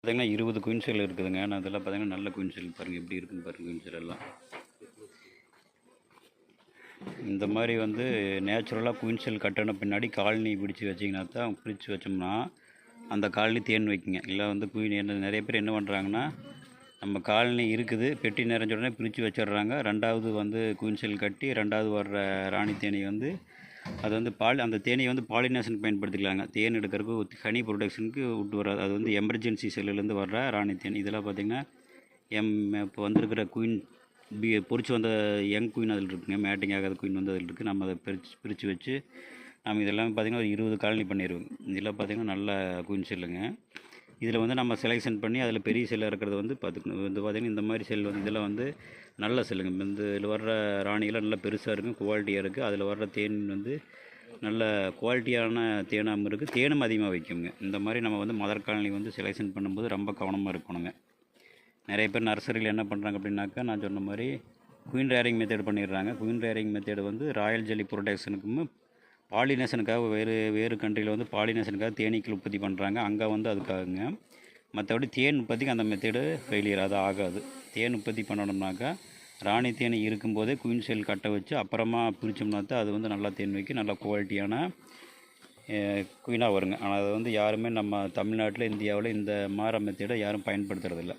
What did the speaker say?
பார்த்தீங்கன்னா 20 குயின் செல் இருக்குதுங்க. நான் இதெல்லாம் பார்த்தீங்கன்னா நல்ல குயின் செல் பாருங்கள், எப்படி இருக்குன்னு பாருங்கள். குயின் செல் எல்லாம் இந்த மாதிரி வந்து நேச்சுரலாக குயின் செல் கட்டின பின்னாடி காலனி பிடிச்சி வச்சிங்கன்னா தான், பிடிச்சி வச்சோம்னா அந்த காலனி தேன் வைக்குங்க. இல்லை வந்து குயின் நிறைய பேர் என்ன பண்ணுறாங்கன்னா, நம்ம காலனி இருக்குது பெட்டி நிறைஞ்ச உடனே பிரித்து வச்சிடுறாங்க. ரெண்டாவது வந்து குயின் செல் கட்டி ரெண்டாவது வர்ற ராணி தேனி வந்து அது வந்து அந்த தேனியை வந்து பாலினேஷனுக்கு பயன்படுத்திக்கலாங்க. தேன் எடுக்கிறதுக்கு ஹனி ப்ரொடக்ஷனுக்கு விட்டு வராது. அது வந்து எமர்ஜென்சி செல்லுலேருந்து வர்ற ராணி தேன். இதெல்லாம் பார்த்திங்கன்னா இப்போ வந்திருக்கிற குயின் பொறிச்சு வந்த யங் குயின் அதில் இருக்குங்க. மேட்டிங் ஆகாத குயின் வந்து அதில் இருக்குது. நம்ம அதை பிரித்து வச்சு நம்ம இதெல்லாம் பார்த்திங்கன்னா ஒரு 20 காலனி பண்ணிடுவோம். இதெல்லாம் பார்த்திங்கன்னா நல்ல குயின் செல்லுங்க. இதில் வந்து நம்ம செலெக்ஷன் பண்ணி அதில் பெரிய செல்லாக இருக்கிறது வந்து பார்த்துக்கணும். வந்து பார்த்திங்கன்னா இந்த மாதிரி செல் வந்து இதெல்லாம் வந்து நல்ல செல்லுங்க. இந்த இதில் வர்ற ராணியெல்லாம் நல்லா பெருசாக இருக்கும், குவாலிட்டியாக இருக்குது. அதில் வர்ற தேன் வந்து நல்ல குவாலிட்டியான தேனாகவும் இருக்குது, தேனும் அதிகமாக வைக்குங்க. இந்த மாதிரி நம்ம வந்து மதர் காலனி வந்து செலெக்ஷன் பண்ணும்போது ரொம்ப கவனமாக இருக்கணுங்க. நிறைய பேர் நர்சரியில் என்ன பண்ணுறாங்க அப்படின்னாக்கா, நான் சொன்ன மாதிரி குயின் ரேரிங் மெத்தேட் பண்ணிடுறாங்க. குயின் ரேரிங் மெத்தேடு வந்து ராயல் ஜெல்லி ப்ரொடக்ஷனுக்கும் பாலினேஷனுக்காக வேறு கண்ட்ரியில் வந்து பாலினேஷனுக்காக தேனீக்கள் உற்பத்தி பண்ணுறாங்க. அங்கே வந்து அதுக்காகங்க. மற்றபடி தேன் உற்பத்திக்கு அந்த மெத்தேடு ஃபெயிலியர், அது ஆகாது. தேன் உற்பத்தி பண்ணணும்னாக்கா ராணி தேனி இருக்கும்போதே குயின் செல் கட்ட வச்சு அப்புறமா பிரித்தோம்னா தான் அது வந்து நல்லா தேன் வைக்கும், நல்லா குவாலிட்டியான குயினாக வருங்க. ஆனால் அதை வந்து யாருமே நம்ம தமிழ்நாட்டில், இந்தியாவில் இந்த மெத்தேடை யாரும் பயன்படுத்துறதில்ல.